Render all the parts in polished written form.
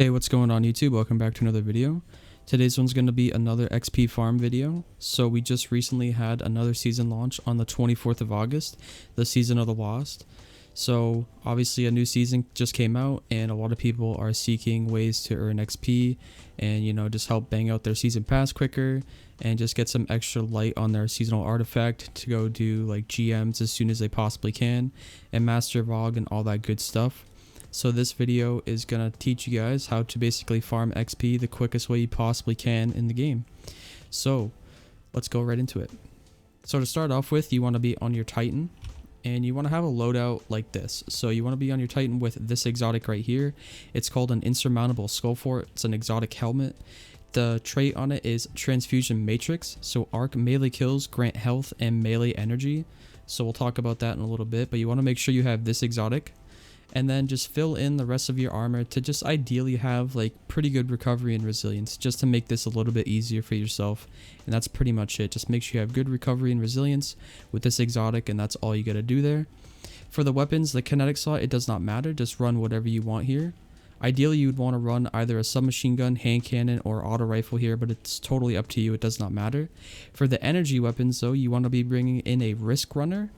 Hey, what's going on YouTube? Welcome back to another video. Today's one's going to be another XP farm video. So we just recently had another season launch on the 24th of August, the season of the Lost. So obviously a new season just came out and a lot of people are seeking ways to earn XP and just help bang out their season pass quicker and just get some extra light on their seasonal artifact to go do like GMs as soon as they possibly can and master VOG and all that good stuff. So this video is going to teach you guys how to basically farm XP the quickest way you possibly can in the game. So let's go right into it. So to start off with, you want to be on your Titan and you want to have a loadout like this. So you want to be on your Titan with this exotic right here. It's called an insurmountable skull fort. It's an exotic helmet. The trait on it is transfusion matrix. So arc melee kills grant health and melee energy. So we'll talk about that in a little bit, but you want to make sure you have this exotic. And then just fill in the rest of your armor to just ideally have like pretty good recovery and resilience, just to make this a little bit easier for yourself. And that's pretty much it. Just make sure you have good recovery and resilience with this exotic, and that's all you gotta do there. For the weapons, the kinetic slot, it does not matter. Just run whatever you want here. Ideally, you would want to run either a submachine gun, hand cannon, or auto rifle here, but it's totally up to you. It does not matter. For the energy weapons, though, you want to be bringing in a risk runner,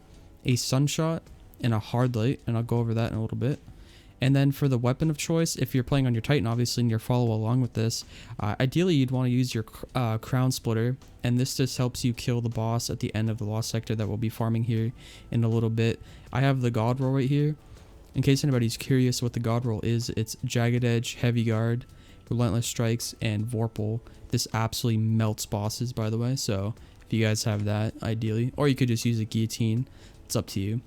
a sunshot, and a hard light, and I'll go over that in a little bit. And then for the weapon of choice, if you're playing on your Titan obviously and you're follow along with this, ideally you'd want to use your crown splitter, and this just helps you kill the boss at the end of the lost sector that we'll be farming here in a little bit. I have the god roll right here. In case anybody's curious what the god roll is, it's jagged edge, heavy guard, relentless strikes, and vorpal. This absolutely melts bosses, by the way, so if you guys have that, ideally, or you could just use a guillotine, it's up to you.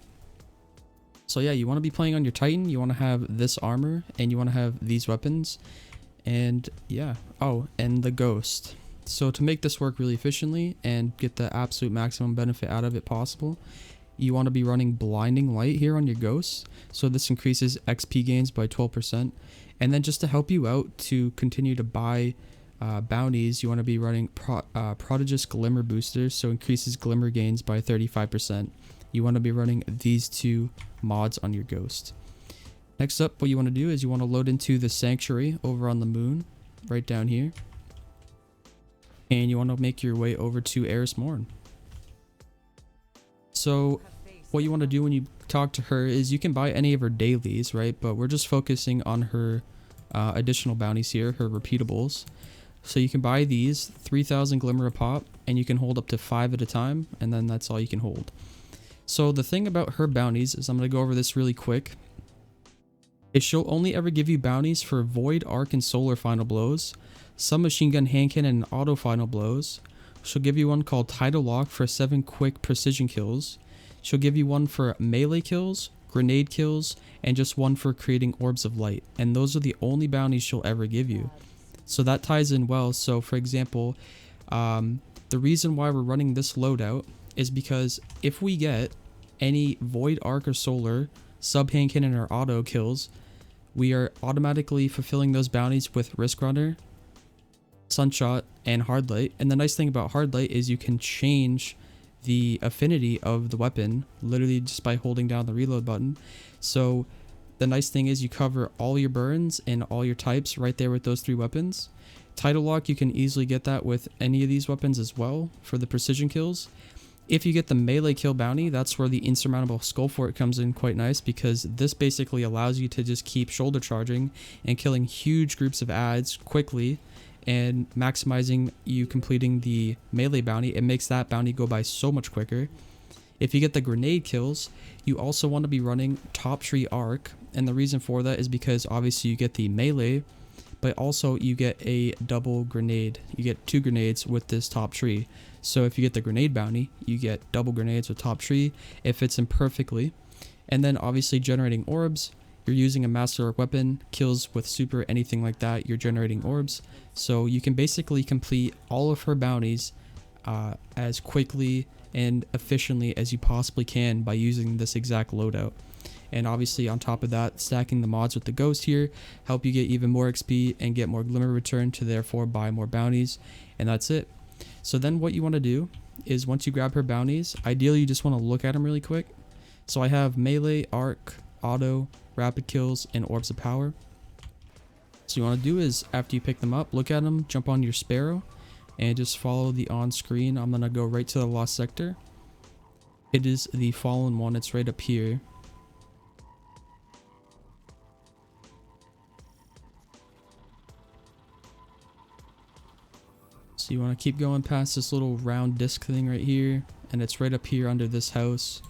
So yeah, you want to be playing on your Titan, you want to have this armor, and you want to have these weapons, and yeah. Oh, and the ghost. So to make this work really efficiently and get the absolute maximum benefit out of it possible, you want to be running blinding light here on your ghosts. So this increases XP gains by 12%. And then just to help you out to continue to buy bounties, you want to be running prodigious glimmer boosters, so increases glimmer gains by 35%. You want to be running these two mods on your ghost. Next up, what you want to do is you want to load into the sanctuary over on the moon, right down here. And you want to make your way over to Eris Morn. So what you want to do when you talk to her is you can buy any of her dailies, right? But we're just focusing on her additional bounties here, her repeatables. So you can buy these 3,000 glimmer a pop, and you can hold up to 5 at a time, and then that's all you can hold. So the thing about her bounties is, I'm going to go over this really quick, is she'll only ever give you bounties for void, arc, and solar final blows, submachine gun, hand cannon, and auto final blows. She'll give you one called Tidal Lock for 7 quick precision kills. She'll give you one for melee kills, grenade kills, and just one for creating orbs of light. And those are the only bounties she'll ever give you. So that ties in well. So for example, the reason why we're running this loadout is because if we get any void, arc, or solar, sub, hand cannon, or auto kills, we are automatically fulfilling those bounties with risk runner, sunshot, and hard light. And the nice thing about hard light is you can change the affinity of the weapon literally just by holding down the reload button. So the nice thing is you cover all your burns and all your types right there with those 3 weapons. Tidal Lock, you can easily get that with any of these weapons as well for the precision kills. If you get the melee kill bounty, that's where the insurmountable skull fort comes in quite nice, because this basically allows you to just keep shoulder charging and killing huge groups of adds quickly and maximizing you completing the melee bounty. It makes that bounty go by so much quicker. If you get the grenade kills, you also want to be running top tree arc, and the reason for that is because obviously you get the melee, but also you get a double grenade. You get 2 grenades with this top tree. So if you get the grenade bounty, you get double grenades with top tree. It fits in perfectly. And then obviously generating orbs. You're using a master weapon, kills with super, anything like that, you're generating orbs. So you can basically complete all of her bounties as quickly and efficiently as you possibly can by using this exact loadout. And obviously on top of that, stacking the mods with the ghost here help you get even more XP and get more glimmer return to therefore buy more bounties. And that's it. So then what you want to do is, once you grab her bounties, ideally you just want to look at them really quick. So I have melee, arc, auto, rapid kills, and orbs of power. So you want to do is, after you pick them up, look at them, jump on your sparrow, and just follow the on screen. I'm going to go right to the lost sector. It is the fallen one. It's right up here. So you want to keep going past this little round disc thing right here, and it's right up here under this house.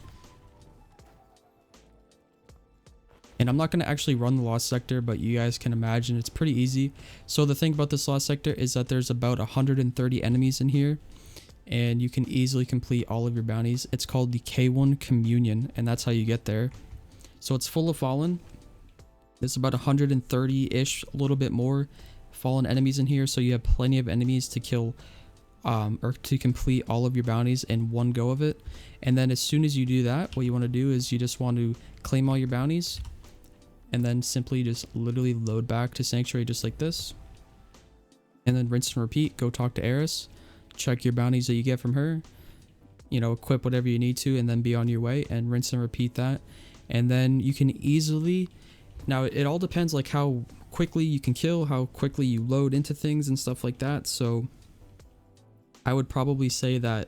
And I'm not going to actually run the lost sector, but you guys can imagine it's pretty easy. So the thing about this lost sector is that there's about 130 enemies in here, and you can easily complete all of your bounties. It's called the K1 Communion, and that's how you get there. So it's full of fallen. There's about 130-ish, a little bit more fallen enemies in here, so you have plenty of enemies to kill or to complete all of your bounties in one go of it. And then as soon as you do that, what you want to do is you just want to claim all your bounties, and then simply just literally load back to Sanctuary just like this, and then rinse and repeat. Go talk to Eris, check your bounties that you get from her, you know, equip whatever you need to, and then be on your way, and rinse and repeat that. And then you can easily, now it all depends like how quickly you can kill, how quickly you load into things and stuff like that. So I would probably say that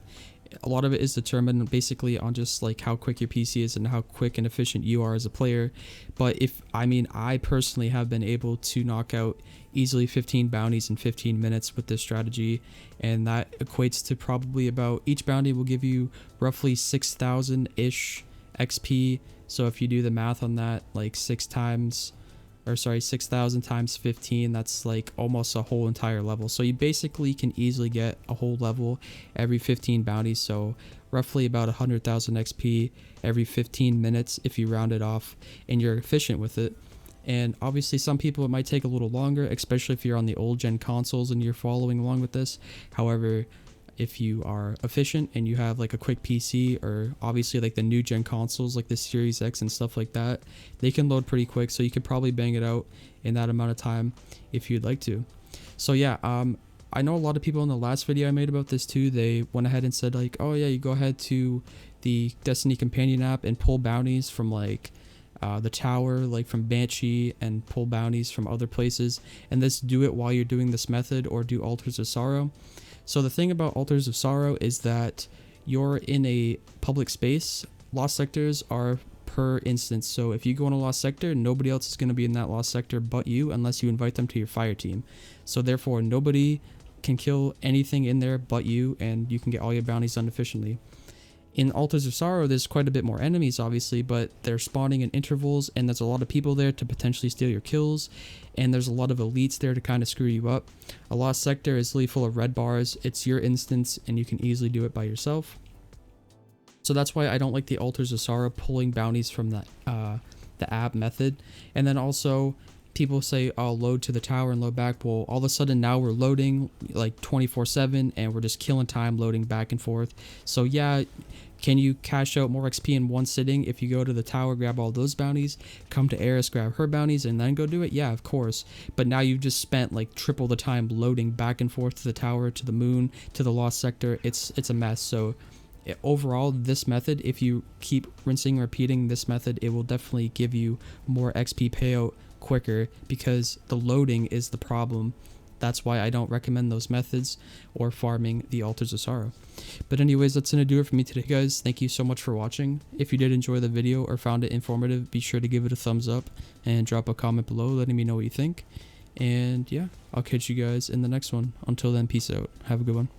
a lot of it is determined basically on just like how quick your PC is and how quick and efficient you are as a player. But I personally have been able to knock out easily 15 bounties in 15 minutes with this strategy, and that equates to probably about, each bounty will give you roughly 6,000-ish XP. So if you do the math on that, like 6,000 times 15, that's like almost a whole entire level. So you basically can easily get a whole level every 15 bounties, so roughly about 100,000 XP every 15 minutes if you round it off and you're efficient with it. And obviously some people it might take a little longer, especially if you're on the old gen consoles and you're following along with this. However, if you are efficient and you have like a quick PC, or obviously like the new gen consoles like the Series X and stuff like that, they can load pretty quick, so you could probably bang it out in that amount of time if you'd like to. So yeah, I know a lot of people in the last video I made about this too, they went ahead and said like, oh yeah, you go ahead to the Destiny companion app and pull bounties from like the tower, like from Banshee, and pull bounties from other places, and do it while you're doing this method, or do Altars of Sorrow. So the thing about Altars of Sorrow is that you're in a public space. Lost sectors are per instance. So if you go in a lost sector, nobody else is going to be in that lost sector but you, unless you invite them to your fire team. So therefore, nobody can kill anything in there but you, and you can get all your bounties done efficiently. In Altars of Sorrow, there's quite a bit more enemies, obviously, but they're spawning in intervals, and there's a lot of people there to potentially steal your kills, and there's a lot of elites there to kind of screw you up. A lost sector is really full of red bars. It's your instance, and you can easily do it by yourself. So that's why I don't like the Altars of Sorrow pulling bounties from the app method. And then also, people say, I'll load to the tower and load back. Well, all of a sudden now we're loading like 24/7, and we're just killing time loading back and forth. So yeah, can you cash out more XP in one sitting if you go to the tower, grab all those bounties, come to Eris, grab her bounties, and then go do it? Yeah, of course. But now you've just spent like triple the time loading back and forth to the tower, to the moon, to the lost sector. It's a mess. So overall, this method, if you keep rinsing and repeating this method, it will definitely give you more XP payout quicker, because the loading is the problem. That's why I don't recommend those methods or farming the Altars of Sorrow. But anyways, that's gonna do it for me today, guys. Thank you so much for watching. If you did enjoy the video or found it informative, be sure to give it a thumbs up and drop a comment below letting me know what you think. And yeah, I'll catch you guys in the next one. Until then, peace out. Have a good one.